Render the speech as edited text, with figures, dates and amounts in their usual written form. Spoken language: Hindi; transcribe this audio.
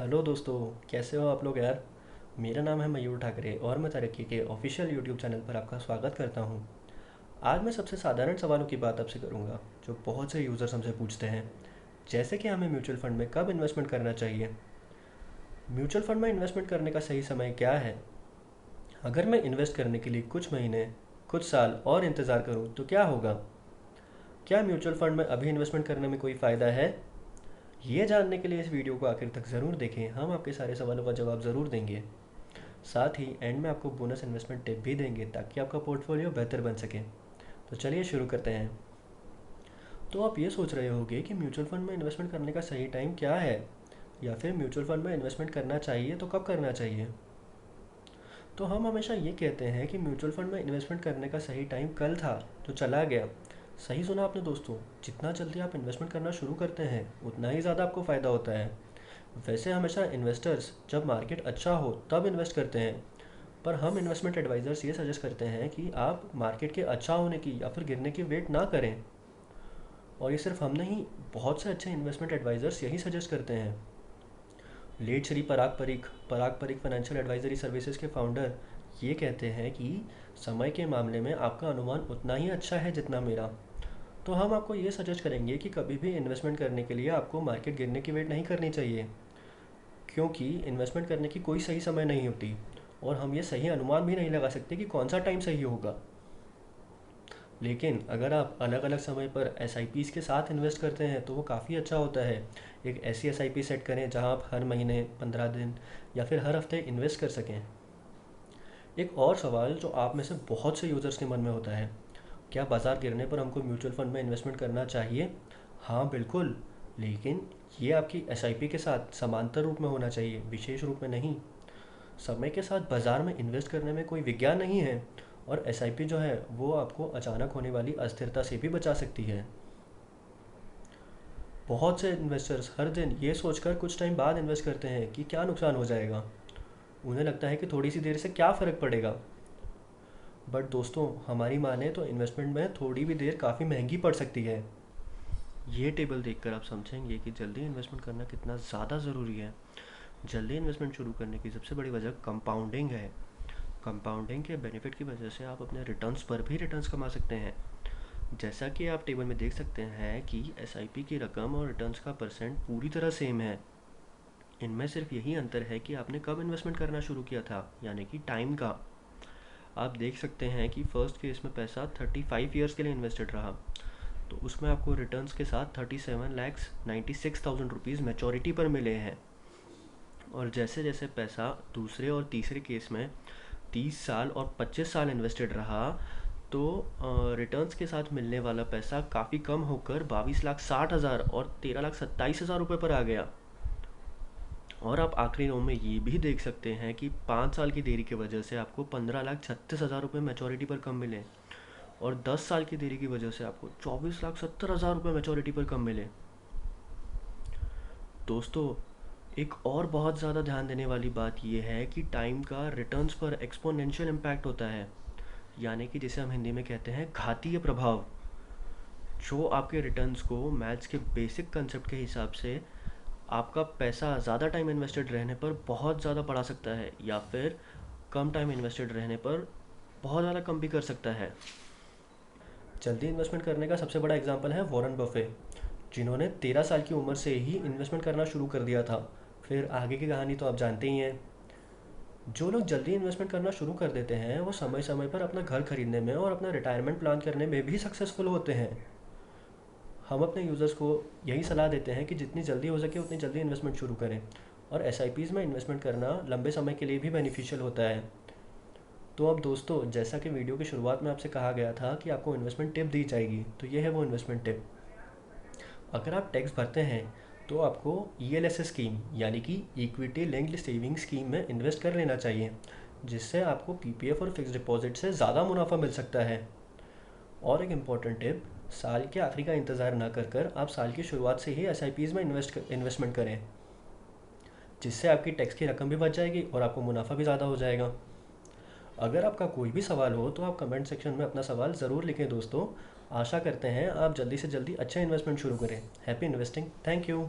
हेलो दोस्तों, कैसे हो आप लोग यार। मेरा नाम है मयूर ठाकरे और मैं तरक्की के ऑफिशियल यूट्यूब चैनल पर आपका स्वागत करता हूं। आज मैं सबसे साधारण सवालों की बात आपसे करूंगा जो बहुत से यूज़र्स हमसे पूछते हैं, जैसे कि हमें म्यूचुअल फंड में कब इन्वेस्टमेंट करना चाहिए। म्यूचुअल फंड में इन्वेस्टमेंट करने का सही समय क्या है। अगर मैं इन्वेस्ट करने के लिए कुछ महीने, कुछ साल और इंतज़ार करूं तो क्या होगा। क्या म्यूचुअल फंड में अभी इन्वेस्टमेंट करने में कोई फ़ायदा है। ये जानने के लिए इस वीडियो को आखिर तक ज़रूर देखें, हम आपके सारे सवालों का जवाब ज़रूर देंगे। साथ ही एंड में आपको बोनस इन्वेस्टमेंट टिप भी देंगे ताकि आपका पोर्टफोलियो बेहतर बन सके। तो चलिए शुरू करते हैं। तो आप ये सोच रहे होंगे कि म्यूचुअल फंड में इन्वेस्टमेंट करने का सही टाइम क्या है, या फिर म्यूचुअल फंड में इन्वेस्टमेंट करना चाहिए तो कब करना चाहिए। तो हम हमेशा ये कहते हैं कि म्यूचुअल फंड में इन्वेस्टमेंट करने का सही टाइम कल था जो चला गया। सही सुना आपने दोस्तों, जितना जल्दी आप इन्वेस्टमेंट करना शुरू करते हैं उतना ही ज़्यादा आपको फ़ायदा होता है। वैसे हमेशा इन्वेस्टर्स जब मार्केट अच्छा हो तब इन्वेस्ट करते हैं, पर हम इन्वेस्टमेंट एडवाइज़र्स ये सजेस्ट करते हैं कि आप मार्केट के अच्छा होने की या फिर गिरने की वेट ना करें। और ये सिर्फ हम नहीं, बहुत से अच्छे इन्वेस्टमेंट एडवाइज़र्स यही सजेस्ट करते हैं। लेट श्री पराग परीख फाइनेंशियल एडवाइजरी सर्विसेज के फाउंडर ये कहते हैं कि समय के मामले में आपका अनुमान उतना ही अच्छा है जितना मेरा। तो हम आपको ये सजेस्ट करेंगे कि कभी भी इन्वेस्टमेंट करने के लिए आपको मार्केट गिरने की वेट नहीं करनी चाहिए, क्योंकि इन्वेस्टमेंट करने की कोई सही समय नहीं होती और हम ये सही अनुमान भी नहीं लगा सकते कि कौन सा टाइम सही होगा। लेकिन अगर आप अलग अलग समय पर एस के साथ इन्वेस्ट करते हैं तो वो काफ़ी अच्छा होता है। एक ऐसी एस सेट करें जहां आप हर महीने 15 दिन या फिर हर हफ्ते इन्वेस्ट कर सकें। एक और सवाल जो आप में से बहुत से यूज़र्स के मन में होता है, क्या बाज़ार गिरने पर हमको म्यूचुअल फंड में इन्वेस्टमेंट करना चाहिए। हाँ बिल्कुल, लेकिन ये आपकी एस के साथ समांतर रूप में होना चाहिए, विशेष रूप में नहीं। समय के साथ बाज़ार में इन्वेस्ट करने में कोई विज्ञान नहीं है, और एस जो है वो आपको अचानक होने वाली अस्थिरता से भी बचा सकती है। बहुत से इन्वेस्टर्स हर दिन ये सोचकर कुछ टाइम बाद इन्वेस्ट करते हैं कि क्या नुकसान हो जाएगा। उन्हें लगता है कि थोड़ी सी देर से क्या फ़र्क पड़ेगा। बट दोस्तों, हमारी माने तो इन्वेस्टमेंट में थोड़ी भी देर काफ़ी महंगी पड़ सकती है। ये टेबल देखकर आप समझेंगे कि जल्दी इन्वेस्टमेंट करना कितना ज़्यादा ज़रूरी है। जल्दी इन्वेस्टमेंट शुरू करने की सबसे बड़ी वजह कंपाउंडिंग है। कंपाउंडिंग के बेनिफिट की वजह से आप अपने रिटर्न्स पर भी रिटर्न्स कमा सकते हैं। जैसा कि आप टेबल में देख सकते हैं कि एसआईपी की रकम और रिटर्न्स का परसेंट पूरी तरह सेम है। इनमें सिर्फ यही अंतर है कि आपने कब इन्वेस्टमेंट करना शुरू किया था, यानी कि टाइम का। आप देख सकते हैं कि फर्स्ट केस में पैसा 35 ईयर्स के लिए इन्वेस्टेड रहा, तो उसमें आपको रिटर्न्स के साथ 37,96,000 रुपीज़ मेचोरिटी पर मिले हैं। और जैसे जैसे पैसा दूसरे और तीसरे केस में 30 साल और 25 साल इन्वेस्टेड रहा, तो रिटर्न्स के साथ मिलने वाला पैसा काफ़ी कम होकर 22,60,000 और 13,27,000 रुपये पर आ गया। और आप आखिरी रो में ये भी देख सकते हैं कि 5 साल की देरी की वजह से आपको 15,36,000 रुपये मेचोरिटी पर कम मिले, और 10 साल की देरी की वजह से आपको 24,70,000 रुपये मेचोरिटी पर कम मिले। दोस्तों, एक और बहुत ज़्यादा ध्यान देने वाली बात यह है कि टाइम का रिटर्न्स पर एक्सपोनेंशियल इम्पैक्ट होता है, यानी कि जिसे हम हिंदी में कहते हैं घातीय प्रभाव, जो आपके रिटर्न्स को मैथ्स के बेसिक कंसेप्ट के हिसाब से आपका पैसा ज़्यादा टाइम इन्वेस्टेड रहने पर बहुत ज़्यादा बढ़ा सकता है, या फिर कम टाइम इन्वेस्टेड रहने पर बहुत ज़्यादा कम भी कर सकता है। जल्दी इन्वेस्टमेंट करने का सबसे बड़ा एग्जाम्पल है वॉरेन बफे, जिन्होंने 13 साल की उम्र से ही इन्वेस्टमेंट करना शुरू कर दिया था। फिर आगे की कहानी तो आप जानते ही हैं। जो लोग जल्दी इन्वेस्टमेंट करना शुरू कर देते हैं वो समय समय पर अपना घर खरीदने में और अपना रिटायरमेंट प्लान करने में भी सक्सेसफुल होते हैं। हम अपने यूज़र्स को यही सलाह देते हैं कि जितनी जल्दी हो सके उतनी जल्दी इन्वेस्टमेंट शुरू करें, और एस में इन्वेस्टमेंट करना लंबे समय के लिए भी बेनिफिशियल होता है। तो अब दोस्तों, जैसा कि वीडियो की शुरुआत में आपसे कहा गया था कि आपको इन्वेस्टमेंट टिप दी जाएगी, तो ये है वो इन्वेस्टमेंट टिप। अगर आप टैक्स भरते हैं तो आपको ELS स्कीम, यानी कि इक्विटी लिंक्ड सेविंग स्कीम में इन्वेस्ट कर लेना चाहिए, जिससे आपको PPF और फिक्स डिपॉजिट से ज़्यादा मुनाफा मिल सकता है। और एक इम्पॉर्टेंट टिप, साल के आखिरी का इंतज़ार ना कर कर आप साल की शुरुआत से ही SIPs में इन्वेस्टमेंट करें, जिससे आपकी टैक्स की रकम भी बच जाएगी और आपको मुनाफा भी ज़्यादा हो जाएगा। अगर आपका कोई भी सवाल हो तो आप कमेंट सेक्शन में अपना सवाल ज़रूर लिखें दोस्तों। आशा करते हैं आप जल्दी से जल्दी अच्छा इन्वेस्टमेंट शुरू करें। Happy investing, thank you.